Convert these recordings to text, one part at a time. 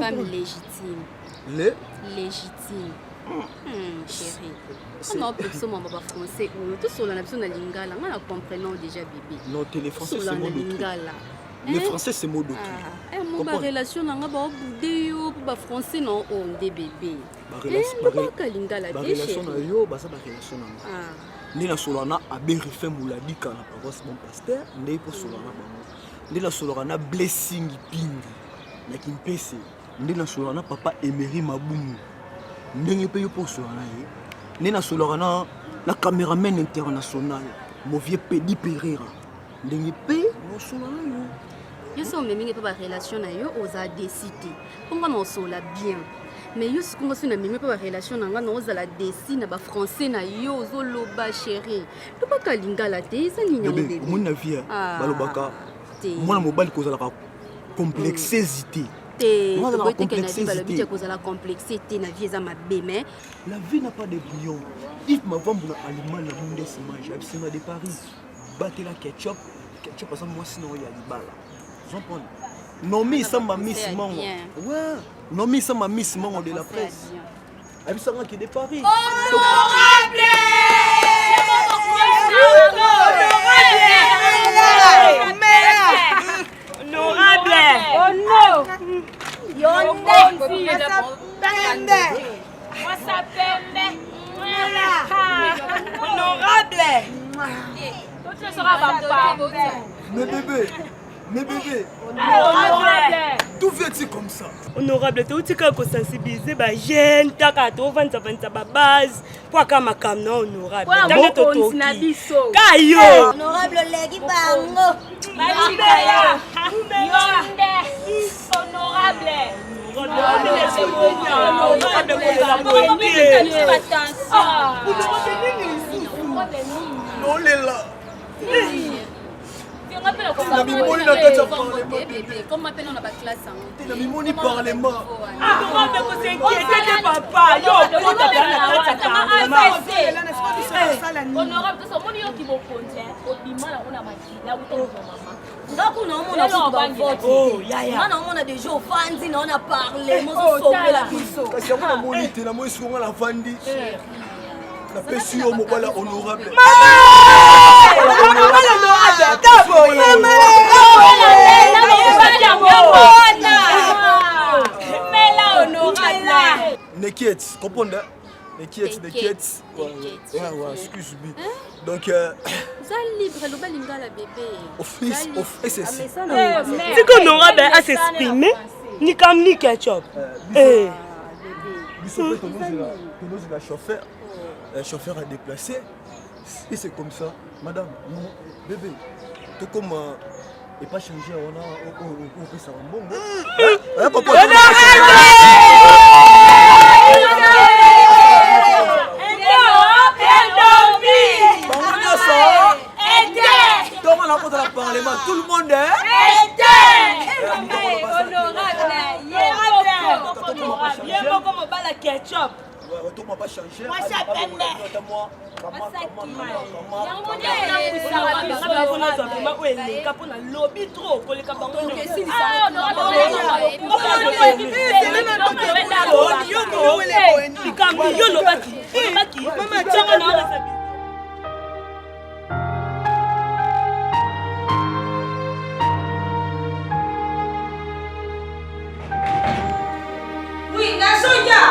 femme légitime. Légitime. Chérie. On a appris ça, maman, français. Tout sur la nation de lingala. On a comprenant déjà bébé. Non, les français, c'est mot d'autrui. Les français, c'est mot d'autrui. Ma relation, on a boudé, pour français, non, on des bébés. Ma relation, ni na solana aberi fait mouladika na paroisse mon pasteur ndé pour solana bango ndé na solana blessing pingi na kimpese ndé na solana papa Emery Mabumu ndé pe yo pour solana ye ndé na solana na caméraman international mon vieux Pedi Pereira ndé pe no solana yo yo so memingi pa ba relation na yo oza décidé ponga no sola bien. Mais yo ce qu'on va se namimi pas relation nanga no zala desi na ba français na yo zo loba chérie to ba kalinga la te ça ni nyambe bébé mon navire balobaka moi mobile kozala ka complexité moi la complexité à cause de la complexité na vie za mabe mais la vie n'a pas de bouillon if ma vambu na aliment na monde simage absina de Paris battre la ketchup parce que moi sinon il y a libala j'entends Nomi sama Miss Mongo. Ouais. Nomi sama Miss Mongo de la presse. Abisanga qui de Paris. Honorable! Honorable! Oh non! Honorable! Mais bébé, d'où viens-tu comme ça? Honorable, tu as sensibilisé les jeunes, tu as fait la base pour que ma cam non honorable. Honorable Legi Bango. Comme m'appelle on a pas classe hein. La mimoni parlement. Papa, yo, honorable ça mon yo qui mo content au bimala on a makila ou Ndaku na on a oh yaya. On a déjà offendu, on a parlé, moi je sauve la biso. Kasi on a monité la moi sur la vandi. La pessie au mobile honorable. N'inquiète, comprenez? N'inquiète. Ouais, excuse-moi. Donc, ça libre, le balinga la bébé. Office, c'est ça. C'est qu'on aura à s'exprimer, ni comme ni ketchup. Le chauffeur a déplacé. Et c'est comme ça. Madame, bébé, tout comme et pas changer, on fait ça en bon. Tout le monde ketchup. On va pas changer. Moi ça pembe. Oui, la soya.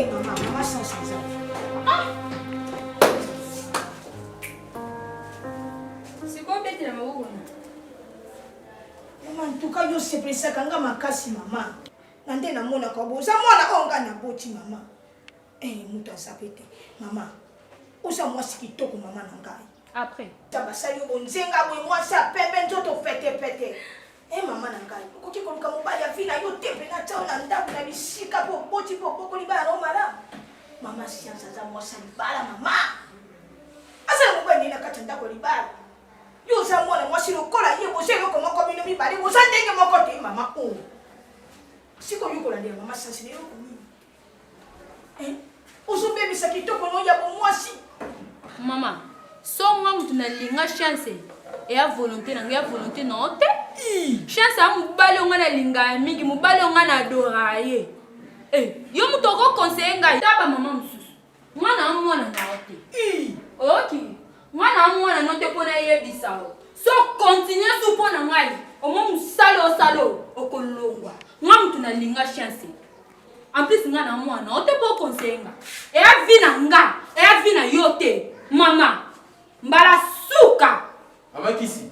Maman sans ça. C'est quoi bête la maman? Maman, en tout cas, je sais pas ça quand ma casse maman. Nande na mona ko boza mwana onga na boti maman. Muta sapete. Maman. Usa mwasi kitoko maman na ngai. Après. Tabasali bonzenga boy mwasi apembe nzoto pete. Maman na ngai. Koki kolika mobali ya fina yo tempe na tao na ndaku na bisika po boti po poko libala no mala. Mama sianza za mwasi libala mama. Asa mobali na kata ndako libala. Yo za mwana mwasi lokola ye bo selo ko moko bino mibali bo sa ndenge moko te mama o. Siko yuko la ndia mama sansi leo ko nini? pesa kitoko no ya bo mwasi. Maman, songa mutu na linga chance et à volonté na ya volonté non te. Chance a mubali onga na linga mingi, mubali onga na adoraye. Yo mutu ko conseiller ngai taba maman mususu. Mwana na ote. OK. Mwana no te pona yebisa o. So continue to pona ngai. Omo musalo okolongwa. Nga mutu na linga chance. En plus nga na mwana ote po conseiller nga. Et a vina nga, et a vina yote. Mama. Mbala suka. Amakisi.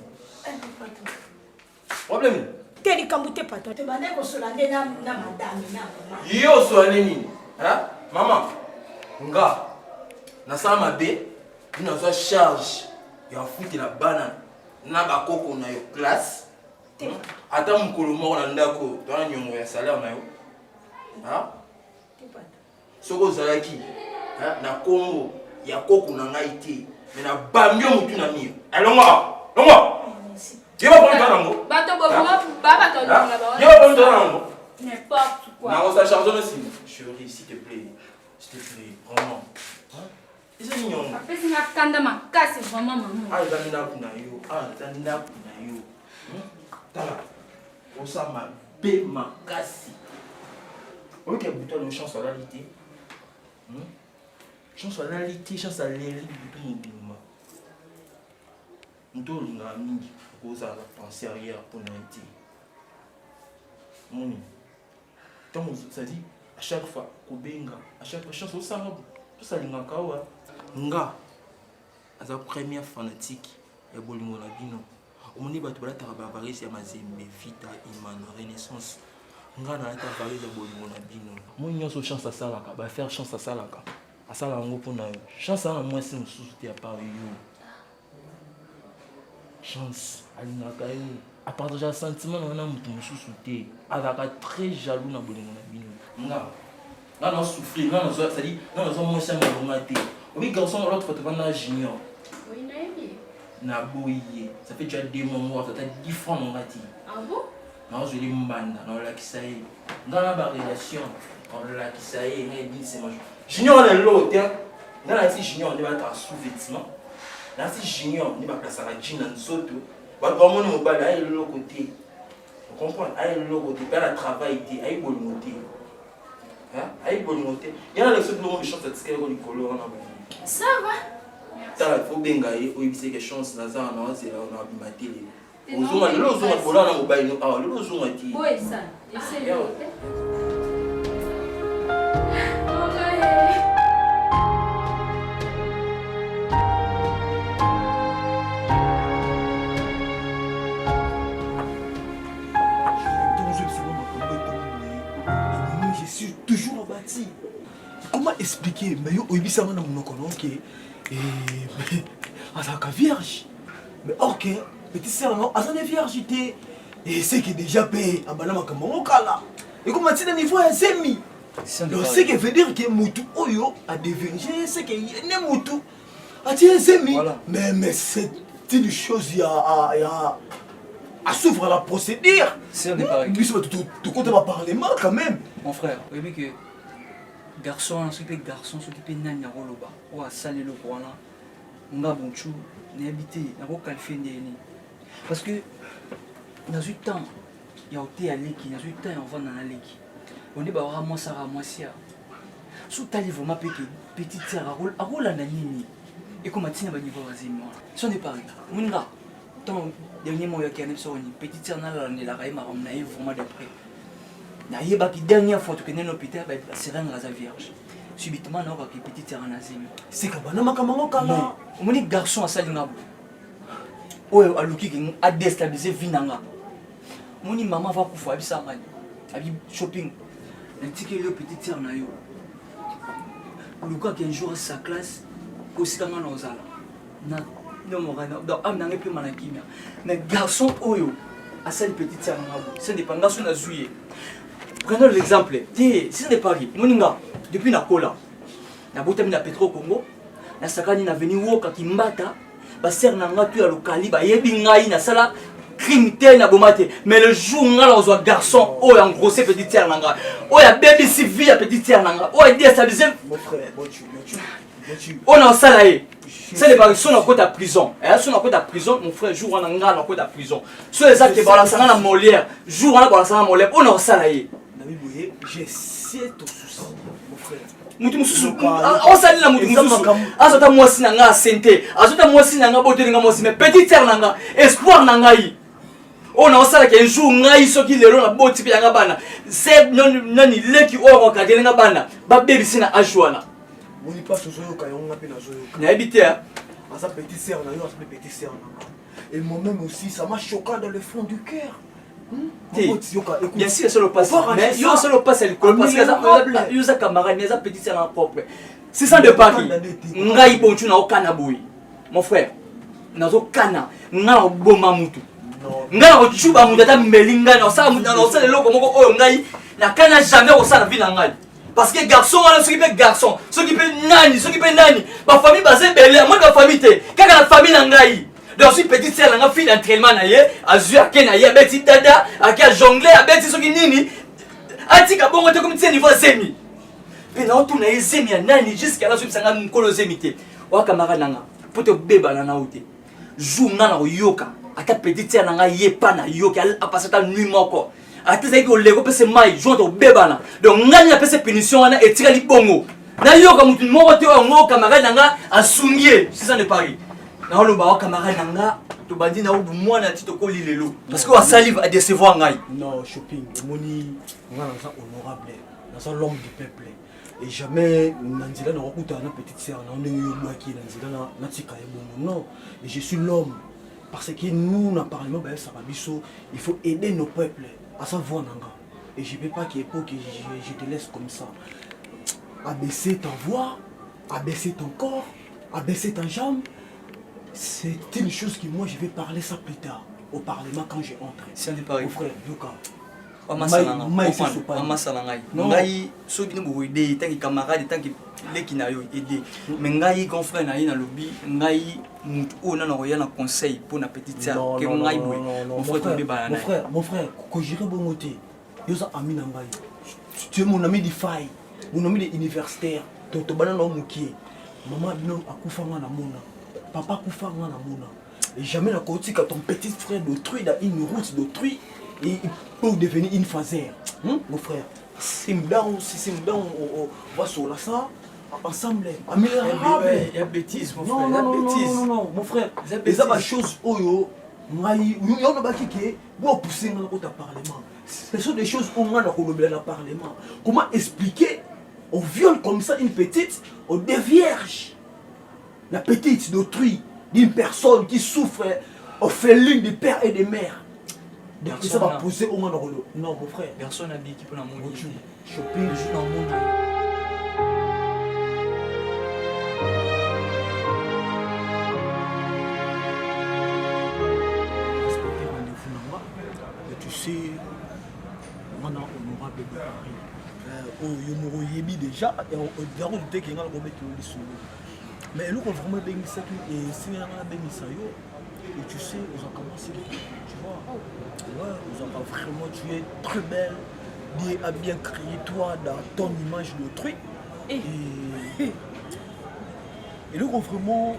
Problème. Teli kambute pato te bande ko solande na madame na mama. Yo so nini? Hein? Maman. Nga. Na sama be, ina zo charge ya futi na bana na ba koko na yo classe. Ata mukolo moko na ndako, to na nyongo ya salaire na yo. Ha? Soko zalaki, na Congo ya koko na ngai te. Mais na bambio mutu na mio. Longo. Tu vas prendre ton ango. Bato baba to longa ba. Tu vas prendre ton ango. N'importe quoi. Na on sa charge aussi. Chérie, s'il te plaît. Vraiment. Hein? C'est mignon. Après c'est na kanda makasi vraiment maman. Ah, tanda kuna yo. Tala. Osa ma be makasi. Ok, bouton de chansonnalité. Chansonnalité, chance à l'élite du mouvement. Nous avons mingi cause à la pensée arrière pour l'unité. Donc ça dit à chaque fois kobenga, à chaque fois chance au sarab, tout ça linga kawa. Nga aza première fanatique ya bolingo na bino. Omoni bato bala tarabavaris ya mazembe vita imano renaissance. Nga na ta varis ya bolingo na bino. Mo nyonso chance à salaka, ba faire chance à salaka. Asala ngo pona yo. Chance à moi c'est mususu te à part yo. Chance alingaka yo à partager sentiment na mutu mususu te. Azaka très jaloux na bolingo na bino. Nga non souffrir, non ça dit non moi c'est malonga te. Oui garçon l'autre fois tu junior. Oui naïe. Na boye. Ça fait déjà 2 mois, ça t'a 10 francs mon gati. Ah bon? Non je l'ai mbanda, non la kisaye. Dans la relation, on la kisaye, mais dit c'est moi. Junior est l'autre, hein. Dans la junior on va être sous-vêtement. Là si junior on va placer la jean en soto. Va pas mon mobile à l'autre côté. Vous comprenez? À l'autre côté, pas le travail té, à bon côté. Hein? À bon côté. Il y a les autres moments de chance à tirer le color en avant. Ça va? Ça faut bien gagner, ou il que chance na za na c'est là on a bimaté les. Ozuma le ozuma pour là na mobile no ah le ozuma ti. Oui ça. Essaye. Je suis toujours abattu. Comment expliquer? Mais yo oibisa na monoko nonke. Azaka vierge. Mais ok, petit sœur non, azane vierge et c'est que déjà payé en bana makambo kala. Et comment tu niveau ya semi? Donc ce qui veut dire que mutu oyo a devenu, c'est que ne mutu a tiens semi. Mais c'est une chose à suivre la procédure. C'est un pareil. Tu comptes pas parler mal quand même. Mon frère, vous savez que garçon, ce qui est garçon, ce qui est nanya roloba, ou à saler le coin là, on a bon chou, n'est habité, n'a pas qualifié ni. Parce que dans le temps, il y a été à l'équipe, dans le temps, on va dans la l'équipe. On est bah moi ça moi sia. Sous ta livre ma petite sœur à roule à nani. Et comme tu n'as pas niveau moi. Ce n'est pas rien. Mon gars, ton dernier mois qui a une petite sœur n'a la raïma on a eu vraiment de près. Na yeba ki dernière fois que nous hôpital ba sirène raza vierge. Subitement na ba ki petite sœur na zemi. C'est que bana makambo kala. Mon garçon a sali ngabo. Oyo aluki ki a déstabiliser vie nanga. Mon maman va kufa abisa ngani. Abi shopping. Un ticket le petite sœur na yo. Luka qui un jour sa classe kosikanga na ozala. Na no morana donc am nanga pe manakimia. Mais garçon oyo a sali petite sœur ngabo. Ce n'est pas garçon na zuye. Prenons l'exemple. Si ce n'est pas Paris, Moninga, depuis Nakola, na botami na Petro Congo, na sakani na veni woka kimbata, ba ser na ngatu ya lokali ba yebi ngai na sala crime te na bomate mais le jour nga la ozo garçon oh en gros c'est petit terre nanga oh ya baby civil ya petit terre nanga oh ya déstabiliser mon frère tu on a ça là c'est les barils sont en côté à prison et sont en côté à prison mon frère jour on a nga en côté à prison sur les actes balance na Molière jour on a balance na Molière on a ça là Nabi Boye j'essaie ton souci mon frère mutu mususu osali na mutu mususu azota mwasi na nga sente azota mwasi na nga bote nga mwasi mais petit terre na nga espoir na ngai ona osala ke jour ngai soki lelo na boti pe nga bana c'est nani leki oro ka delenga bana ba baby sina ajwana moni pas sozo ka yonga pe na zoyo na habité asa petit sœur na yo asa petit sœur na et moi-même aussi ça m'a choqué dans le fond du cœur. Bien sûr, c'est le passé. Mais il y a le passé, parce que il y a camarades, il y a petit sœur propre. C'est ça de Paris. Ngai bonchu na okana boy. Mon frère, nazo kana, nga boma mutu. Nga o chuba mudata melinga na ça mudana o ça le loko moko oyo ngai na kana jamais o ça na vie na ngai. Parce que garçon wala ceux qui fait garçon, ceux qui fait nani, ma famille basée belé, moi ma famille te, kaka la famille na ngai. Donc si petite sœur nga fille d'entraînement na ye, azu akena ye beti dada, akia jongler, abeti soki nini. Atika bongo te comme niveau semi. Mais non tout na semi ya nani jusqu'à la sanga nkolo semi te. Wa camarade nanga, pour te beba na naote. Jou nga na yoka, aka petite sœur nga ye pa na yoka, a passer ta nuit moko. Ati zaki o lego pese mai, joint to beba na. Donc nga na pese punition wana etika li bongo. Na yoka mutu moko te wa ngo camarade nanga asungie, c'est ça ne Paris. Na lo ba camarade nanga to bandi na ubu mwana tito ko lilelo parce que wa salive a décevoir ngai. Non, shopping, moni nga na ça honorable, na ça l'homme du peuple. Et jamais nanzila na okuta na petite sœur na onde yo bloqué nanzila na tika ya bongo. Non, et je suis l'homme parce que nous na parlement ba ça biso, il faut aider nos peuples à savoir nanga. Et je veux pas qu'il je te laisse comme ça. Abaisser ta voix, abaisser ton corps, abaisser ta jambe. C'est une chose que moi je vais parler ça plus tard au parlement quand je entre. C'est un Paris. Mon frère, Yoka. Ngai soki ni bo aider tant que camarade tant que leki na yo aider. Mais ngai grand frère na ye na lobby ngai mutu o na roya na conseil pour na petite sœur que ngai boy. Mon frère tomber banana. Mon frère, ko jire bongoté. Yo za ami na ngai. Tu es mon ami de faille, mon ami de universitaire. To banana o mukie. Maman bino akufa nga na mona. Papa kufa nga na mona. Et jamais la côté quand ton petit frère d'autrui dans une route d'autrui et il peut devenir une phasère. Mon frère, si on va sur la ça ensemble. Il y a bêtise mon frère. Non, mon frère. Et ça va chose oyo. Ngai yo na bakike bo pousser dans le parlement. Ce sont des choses où on a le parlement. Comment expliquer on viole comme ça une petite, on dévierge la petite d'autrui, d'une personne qui souffre, on fait l'une des pères et des mères. Donc ça va poser au moins dans le... Non, mon frère. Personne n'a dit qu'il peut la monter. Shopping, je suis dans le monde. Respecter rendez-vous là-bas. Mais tu sais, on a honorable de Paris. Oh, Yomoro Yebi déjà, et on dirait que tu es un mais nous, on vraiment bien ça et si on a bien ça et tu sais, on a commencé, tu vois. Ouais, on a vraiment, tu es très belle, Dieu a bien créé toi dans ton image d'autrui. Et nous, on vraiment,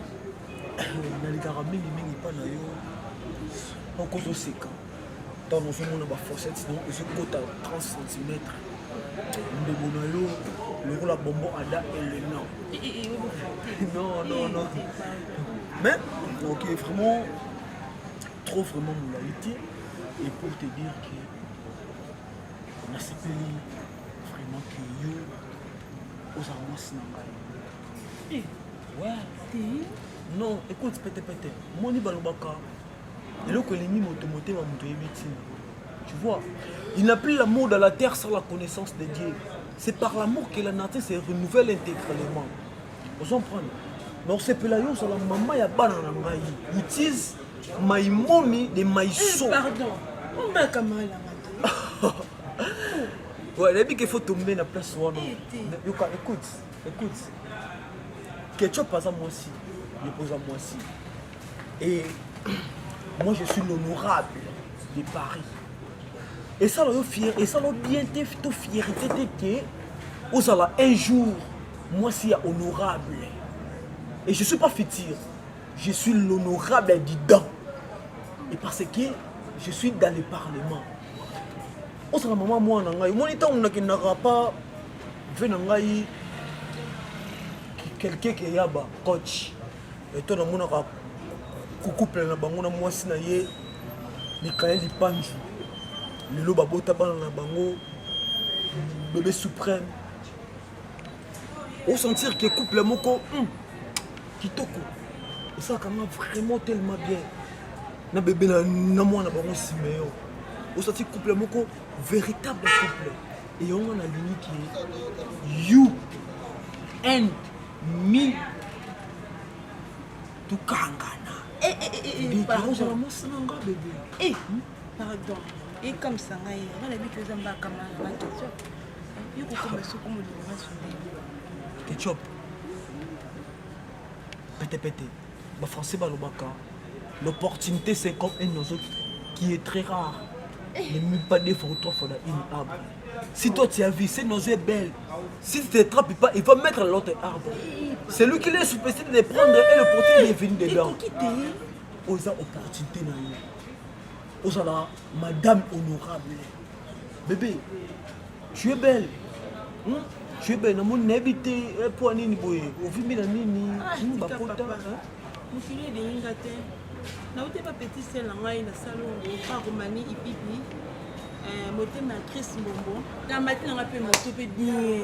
dans les caramels, il n'y a pas d'ailleurs, on compte au séquent. Dans nos hommes, on a fossette, sinon, ils se comptent à 30 cm. Le rôle à bonbon Ada et le non. Non. Mais, ok, vraiment, trop vraiment moralité. Et pour te dire que on a ce pays vraiment que you aux amas n'angai. Ouais. Non, écoute, pété. Moni balobaka. Et là que les nids motomoté va monter victime. Tu vois, il n'a plus l'amour de la terre sans la connaissance de Dieu. C'est par l'amour que la nature se renouvelle intégralement. Vous comprenez? Donc c'est pour la chose la maman ya bana na ngai. Utilise maïmomi de maïso. Pardon. On m'a camarade là. Ouais, il a dit qu'il faut tomber dans la place où on est. Écoute. Ketchup pas à moi aussi. Il pose à moi aussi. Et moi je suis l'honorable de Paris. Et ça, et ça, bien, tout fierté que vous allez un jour, moi, c'est honorable. Et je ne suis pas futur, je suis l'honorable dedans. Et parce que je suis dans le Parlement. Vous savez, maman, moi, je n'ai pas vu quelqu'un qui est coach. Et toi, je suis couple, moi, je suis Mikaël Ipanji. Le babota na bango bébé suprême. On sentir que couple moko kitoko. Et ça quand même vraiment tellement bien. Na bébé na moi na bango Siméon. On sentir couple moko véritable couple. Et on a l'uni qui est you and me to kangana. Eh, pardon. Et comme ça, on a vu que les gens comme un ketchup. Il faut que je comme le ketchup. Pété. Le français, l'opportunité, c'est comme un oiseau qui est très rare. Ne mets pas des photos pour une arbre. Si toi tu as vu, c'est oiseau est belle. Si tu ne te trappes pas, il va mettre l'autre arbre. C'est lui qui est supposé de prendre et le porter et venir dedans. Aux opportunités. Aux madame honorable. Bébé, tu es belle. Tu es belle. Mon habité pour nini boye. Au vu mina nini. Ba pota. Mon fils de Ingate. Na ote pas petit sel ngai na salon pas Romani ipipi. Moté matrice Mbombo. Na matin na pe moto pe bien.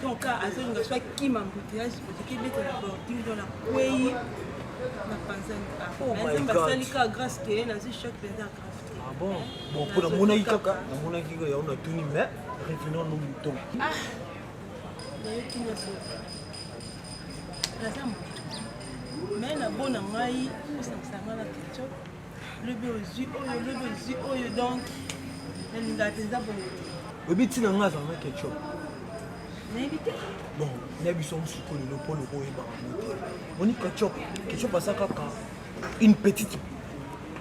Donc à ce nga soit qui m'embouteillage parce que bête la bordure dans la couille. Oh my God. Grâce que elle a eu chaque pédale. Ah bon? Bon, pour la monnaie, kaka, la monnaie qui est on a tout mis, mais revenons nos moutons. Ah, d'ailleurs, qui n'a pas. Mais la bonne maille, on s'en sert la ketchup. Le bébé donc, elle nous a des abonnés. Le bébé, tu n'as pas de ketchup. Bon, nous avons le pôle on dit ketchup. Ketchup, c'est une petite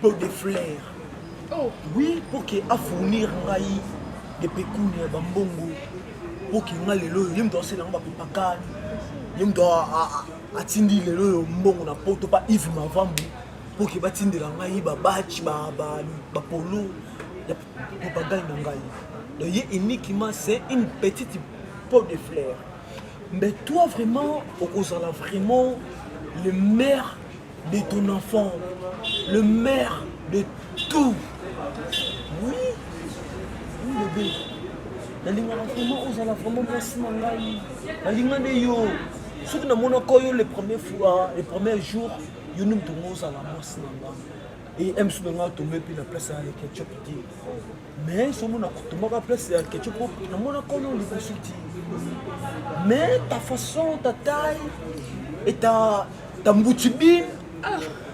peau de fleurs. Oh. Oui, pour qu'il a fournir des pécounes, des bambongos, pour qu'il ait le lot, il doit se lancer dans le pacan, il doit atteindre le lot, il doit porter pas Yves Mavambu, pour qu'il atteindre le batch, polo, pour pas gagner. Donc, uniquement, c'est une petite peau de fleurs. Mais toi, vraiment, on a vraiment le maire de ton enfant, le maire de tout. Oui, bébé. La ligne vraiment, on a vraiment merci la ligne de yo. Ce que nous avons les premières fois, les premiers jours, nous avons tous à la masse. Et M. Soubenga a tombé puis la place à ketchup. Mais si on a tombé la place à ketchup, nous avons les consultés. Mais ta façon, ta taille et ta mboutibine,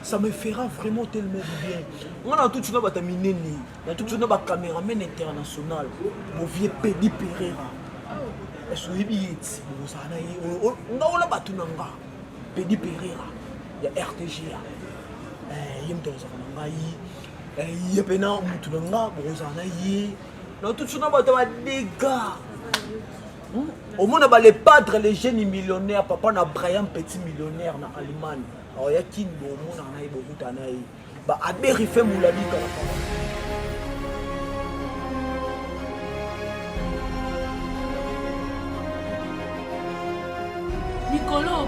ça me fera vraiment tellement bien. On a tout le monde mineni, on a tout le monde caméraman international, mon vieux Pédi Pereira. Est-ce que vous avez on a battu nanga Pédi Pereira, il y a RTGA. Il y a des gens qui ont des au monde, les padres, les jeunes millionnaires, papa na Brian petit millionnaire en Allemagne. Alors il y a qui au monde en a beaucoup d'anaï. Bah à vérifier moulali quand Nicolo,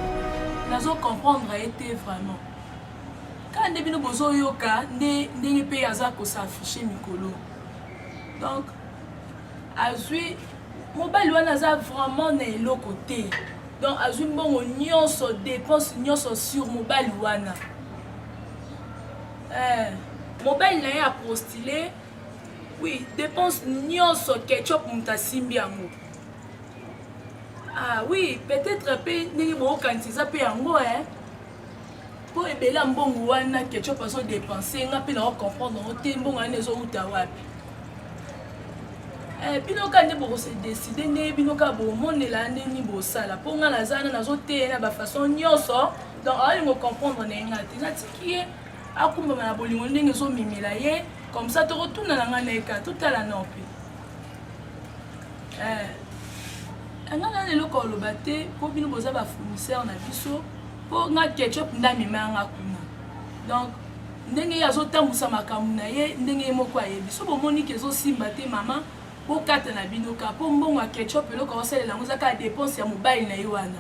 nous comprendre a été vraiment. Quand nous avons besoin de yoka, nous avons s'afficher Nicolo. Donc, azui, mobile wana za vraiment na le côté. Donc, azui bon nyonso dépense nyonso sur mobile wana. Mobile na ya postulé. Oui, dépense nyonso ketchup mutasimbi yango. Ah oui, peut-être pe ndenge bo kantiza pe yango pour ebela mbongo wana ketchup azo dépenser nga pe na comprendre o te mbongo ane zo uta wapi. Bino ka nde bo se décider ne bino ka bo monela ndeni bo sala po nga na zana nazo te na ba façon nyonso donc ali mo comprendre na nga te na tiki akumbama na bolingo ndenge ezomemela ye comme ça tokotuna na nga na eka totala na mpe nga na leloko oloba te mpo bino boza bafournisseur na biso mpo nga ketchup ndamema yanga kuna donc ndenge ye azotambusa makambo na ye ndenge ye moko ayebi so bomoni ke ezosimba te mama bokata na bino ka mpo mbongo ya ketchup eloko osalela yango ezaka dépense ya mobali na ye wana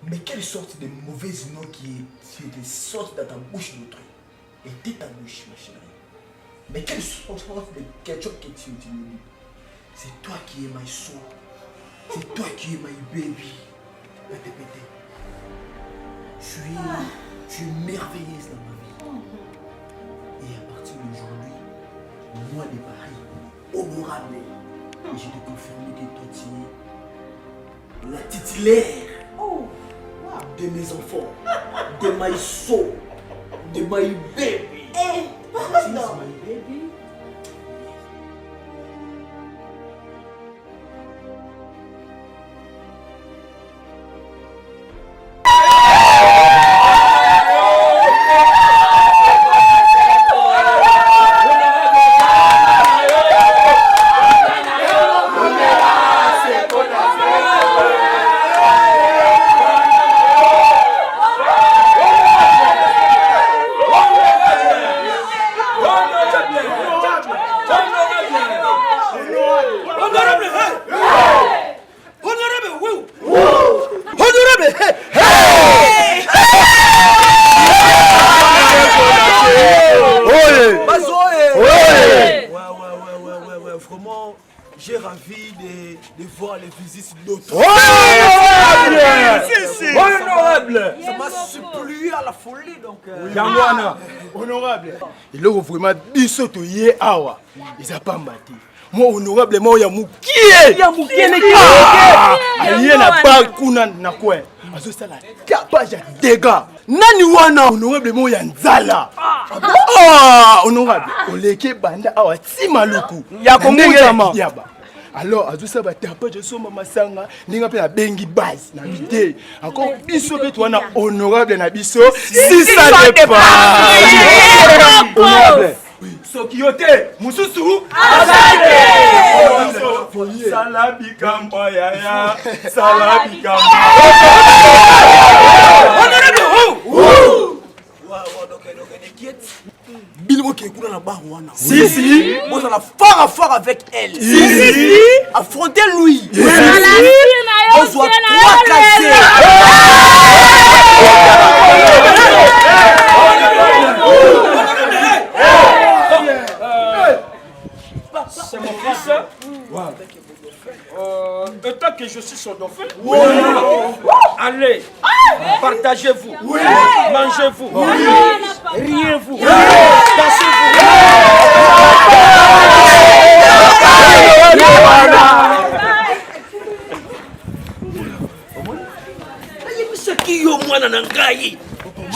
Mais quelle sorte de mauvaise note qui sortent dans ta bouche, notre était ta bouche, ma chérie. Mais quelle sorte de ketchup que tu utilises? C'est toi qui es my soul. C'est toi qui es my baby. Pété, pété. Tu es merveilleuse dans ma vie. Et à partir d'aujourd'hui, moi de Paris, honorable, et je te confirme que toi tu es la titulaire de mes enfants, de my soul, de my baby. This is my baby. Vraiment, j'ai ravi de voir les visites d'autres. Honorable! Ça m'a suppléé à la folie donc. Yangwana, honorable. Il est vraiment bisoto yé awa. Ils a pas maté. Moi honorable moi ya mukie. Ya mukie ne na pas kuna na quoi. Azo sala tapage dégâts. Nani wana honorable moi ya nzala. Honorable, oleke banda awa timaluku. Ya komutama. Yaba. Alors, azo sala tapage so mama sanga ninga pe na bengi base na bité. Encore biso be twana honorable na biso. Si ça dépend. Honorable. Sokiote, mususu, azate. Salabi kamba yaya, salabi kamba. Bilbo qui est na barwana. Si. Bon, ça la fort avec elle. Si. Affrontez Louis. Si. On soit trois cassés. C'est mon fils. Tant que je suis son dauphin. Allez, partagez-vous. Mangez-vous. Riez-vous. Dansez-vous. Ce qui est au moins dans Nangaï.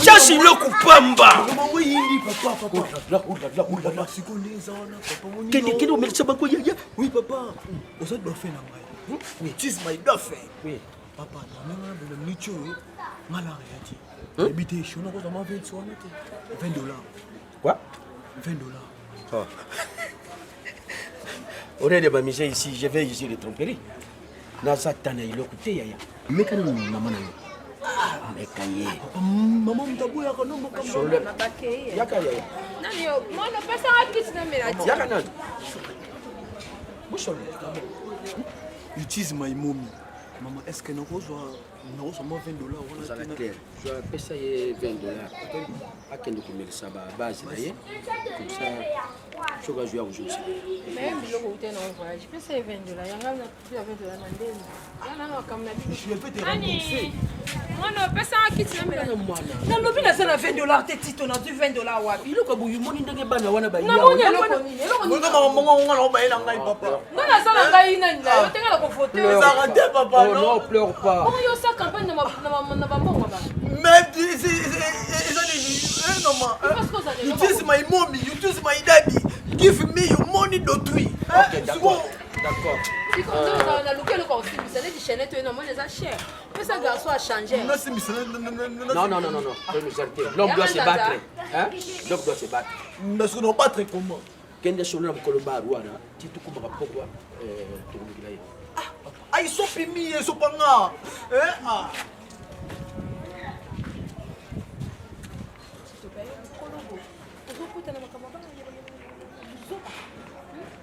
Chasse le coupamba. Oui, papa. Vous êtes dauphin. It is my dauphin. Oui. Papa, le mutuo, malariati. Habitation, on a $20. Quoi? $20. Oh. Au lieu de m'amuser ici, je vais ici les tromperies. Nasa tana il écouté yaya. Mais quand maman n'a mais kaye. Maman mtabu ya kono mkamba. Yaka yaya. Nani yo, mwana pesa wapi tunamelati? Yaka nani? Bouchon. It is my mommy. Maman, est-ce que nous avons $20? Ça va clair. Je vais payer $20. À quel moment ça va base comme ça je vais jouer aujourd'hui. Même si je vais en voyage, je peux payer $20. Il y a plus de $20 dans le je vais te rembourser. Mwana pesa kiti na mela. Na lobi na ça na $20 te tito na $20 wapi. Iloko boyu moni ndenge bana wana ba Na moni eloko nini? Eloko nini? Ngoma mongo ngana ba ela ngai papa. Ngana sala ngai nani na yo tenga la conforter. Ça raté papa non. Non, pleure pas. Comment yo sa campagne na bambongo ba? Mais c'est normal. You choose my mommy, you choose my daddy. Give me your money d'autrui. Ok, d'accord. D'accord. Si comme ça on a loqué le corps, ça dit chaîne tu non moi les a cher. Mais ça garçon a changé. Non, c'est Non. L'homme doit se battre. Hein? L'homme doit se battre. parce que non pas très comment. Kende shona mkoloba ruana. Titu kuma pokwa turumikila ye. Ah, ils sont pimi, ils sont pas là. Ah.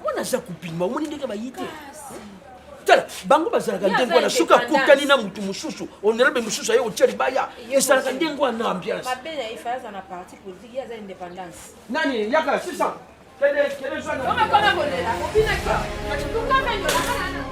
Mwana za kupima, mwana ndenge bayite. Tala, bango bazalaka ndengo na suka kutani na mutu mushushu. Honorable mushushu ayo cheri baya. Isalaka ndengo na ambiance. Babena ifaza na parti politique ya za indépendance. Nani yaka 600. Kende jwana. Kama bolela, opina kwa. Tukanga ndio na.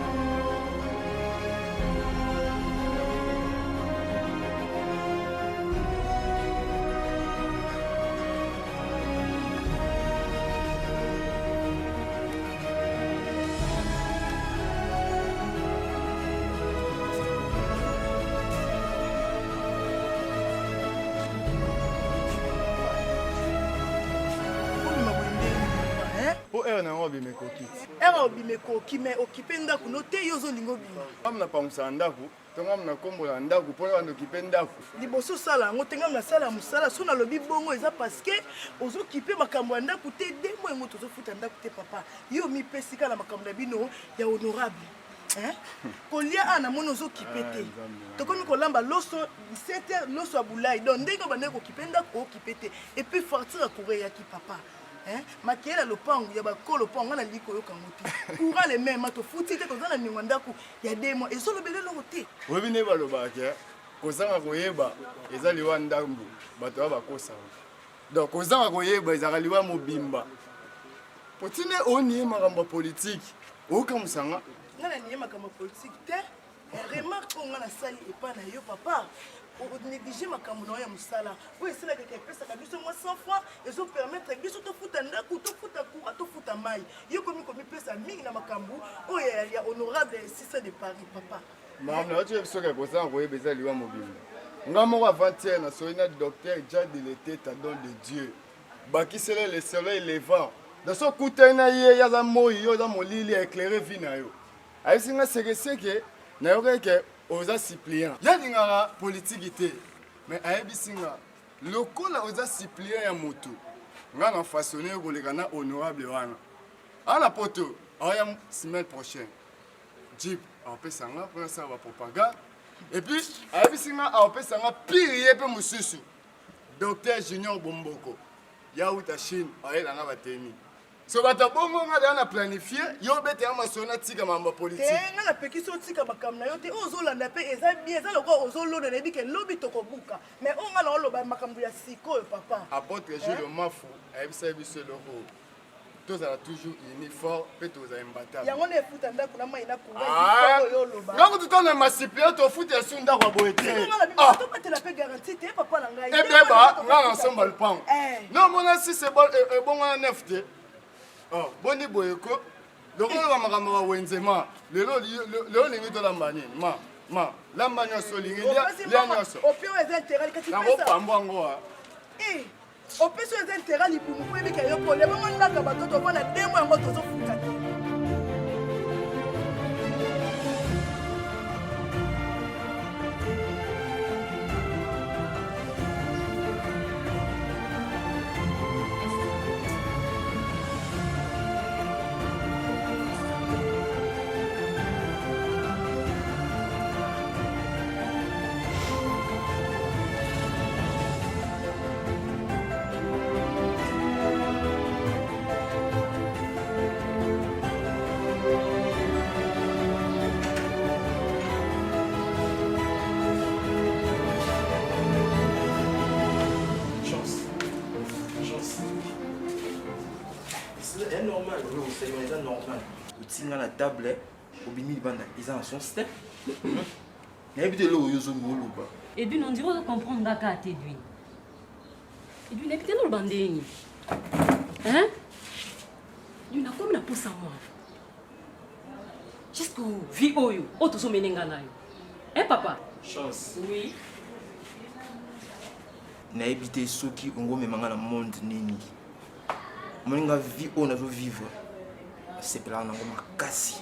Era obimeko kime okipe ndaku no te yozo lingo bima. Amna pamsa ndaku, tonga mna kombola ndaku po ando kipe ndaku. Liboso sala ngo tenga mna sala musala so na lobi bongo eza parce que ozo kipe makambo ya ndaku te demo ngo tozo futa ndaku te papa. Yo mi pesika na makambo na bino ya honorable. Hein? Kolia ana mono zo kipe te. Tokomi kolamba loso 17h loso abulai. Donc ndenge bande ko kipe ndaku kipe te et puis partir à courir ya ki papa. Hein? Makiela lopango ya bakolo pango na liko yoka ngoti. Courant les mêmes mato futi te kozana ningwanda ku ya demo et solo belelo ngote. Webi ne balobaka kozanga koyeba ezali wa ndambu bato ba kosa. Donc kozanga koyeba ezali wa mobimba. Potine oni makambo politique. Oka musanga. Ngana ni makambo politique te. Remarque nga na sali epa na yo papa. On néglige makambo na ya musala. Oui, c'est là que pesa ka biso moi 100 francs et so permettre biso to futa ndaku to futa courant to futa mai. Yo komi pesa mingi na makambo o ya honorable Cissé de Paris papa. Maman, tu es sûr que kozanga koyeba ezali wa mobimba. Ngamo avant-hier na soina docteur Jad de l'été don de Dieu. Bakisele le soleil levant. Dans son kutena ye ya za moyi yo za molili éclairer vie na yo. Ayisinga seke na yo ke oza suppliant. Yadingara politique te. Mais ayebisinga lokola oza suppliant ya moto. Nga na façonner ko le kana honorable wana. Ala poto aya semaine prochaine. Jeep a pesanga pour ça va propagande. Et puis ayebisinga a pesanga pire pe mususu. Docteur Junior Bomboko. Ya uta Chine ayela nga bateni. So bata bongo nga na planifier yo bete ya masona tika mamba politique. Nga na pekiso tika makamna yo te ozolanda pe eza bien eza lokwa ozolona na bike lobi tokobuka. Mais onga na oloba makambo ya siko papa. Apôtre Jules Mafu ayebisa biso loko. Tozala toujours uniforme pe toza imbatable. Yango na efuta ndako na mai na kuba yo loba. Ngako tutona masipia to futa sunda kwa boete. Nga na bima to patela pe garantie te papa na ngai. Ebeba nga ensemble le pan. Non mona si c'est bon bon na nefte. Oh, boni boyeko. Lokolo ba makambo wa wenzema. Lelo lingi to lamba nini? Ma, lamba nyoso lingi lia nyoso. Opio eza intérêt kati pesa. Nango pambo ngo. Opio eza intérêt libumu po ebika yo pole. Ba ngona ka batoto bona demo yango tozo fuka te. C'est normal, c'est normal. Tu as la table, au bimi banda, ils en sont step. nayebi te eloko yo ozongi oloba. Edwin, on dirait comprendre ngaka ate Edwin. Edwin, nayebi te noloba ndeni. Hein? Edwin, nakomi na posa moi. Jusqu'au vie oyo, o tozomene nga na yo. Hein, papa? Chance. Oui. nayebi te soki ongomemanga na monde nini moninga vie oyo nazovivre asepelaka nango makasi.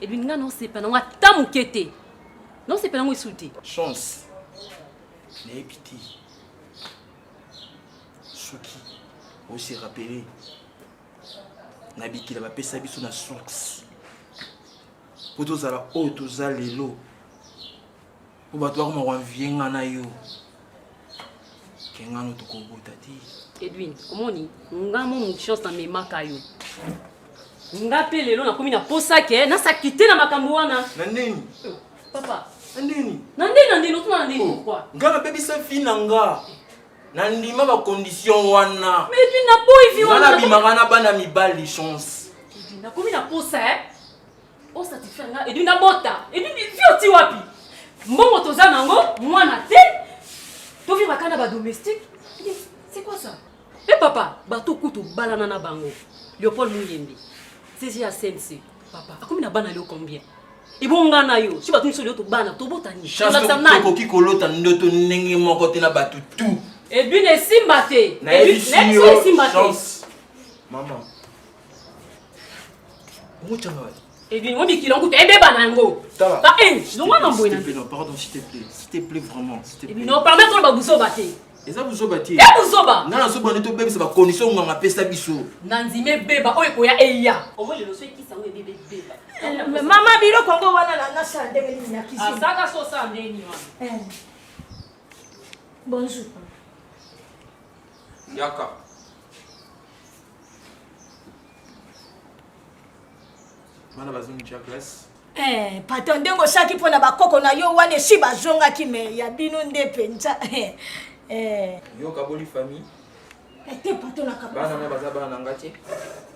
Edwin, nga naosepela nango ata moke te. Naosepela nango esu te. Chance nayebi te soki ose rappele na bikila bapesa biso na source po tozala oyo toza lelo po bato bakoma koanvie nga na yo kengano tokobota te. Edwin, omoni nga mo chance na memaka yo. Nga pe lelo nakomi na posa ke nasaki te na makambo wana. Na nini? Papa. Na nini? Na ndeni otuna na ndeni pourquoi? Nga nabebisa fi na nga. Na ndima ba condition wana. Mais Edwin na boy vi wana. Na bimaka na bana mibali chance. Edwin nakomi na posa o satisfaire nga. Edwin na bota. Edwin vi oti wapi? Mbongo toza nango mwana te. To vi bakana ba domestique. C'est quoi ça? Eh papa, bato kutu balana na bango. Léopold Muyembe. C'est à CNC. Papa, akomi na bana leo combien? Ibonga na yo. Si bato nso leo to bana to botani. Chance ko ki kolota ndoto ndenge moko te na bato tout. Edwin esimba te. Edwin esimba te. Chance. Maman. Où tu vas? Edwin, on dit qu'il en coûte ebe banango. Tala. Ta je dois m'embrouiller. S'il te plaît, non, pardon, s'il te plaît vraiment, s'il te plaît. Edwin, non, permettre on ba buso baté. Eza buzoba te. E buzoba. Nana so bande to bebisa ba condition nganga pesa biso. Nanzime beba oyo koya eya. Omo le so ki sango bebe beba. Mama biro kongo wana na sa ndenge ni na kisi. Asaka so sa ndeni wana. Bonjour. Yaka. Mana bazongi cha classe. Pato ndengo saki pona bakoko na yo wane si bazonga ki me ya bino nde penza. Yo kaboli famille. Te pato na kaboli. Bana na baza bana ngati.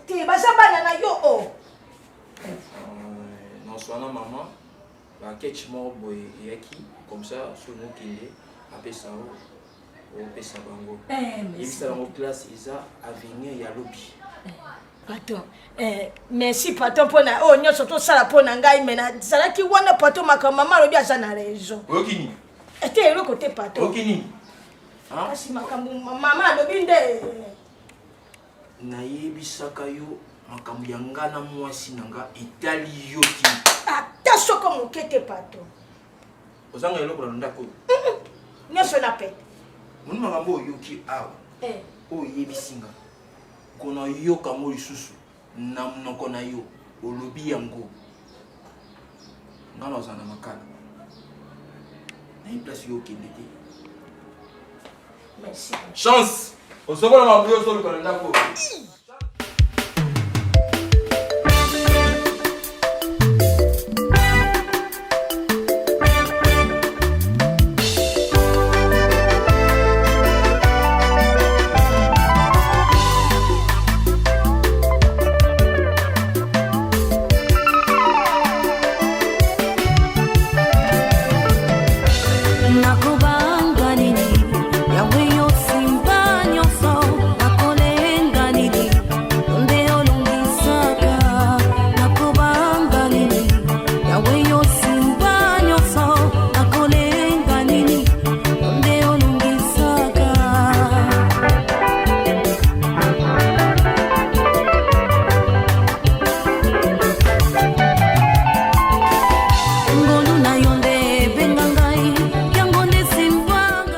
Te baza bana na yo o. Non swana maman. Ba ketch mo boy yaki comme ça sur nous kinde apesa o pesa bango. Ibisa bango classe isa avenir ya lobi. Pato, merci pato pona o nyoso to sala pona ngai mena zalaki wana pato makama mama lobi aza na raison. Okini. Ete ero kote pato. Okini. Hein? Kasi makambo mama lobi nde nayebisaka yo makambo ya nga na mwasi na nga etali yo ti. Ata soko mokete pato. Ozanga eloko na ndako. Nyoso na pete. Moni makambo oyoki awa. Oyo yebisinga. Kona yoka mo lisusu na monoko na yo olobi yango nga naza na makala na place yo okende te. Merci. Chance osokola mabuyo osoluka na ndako.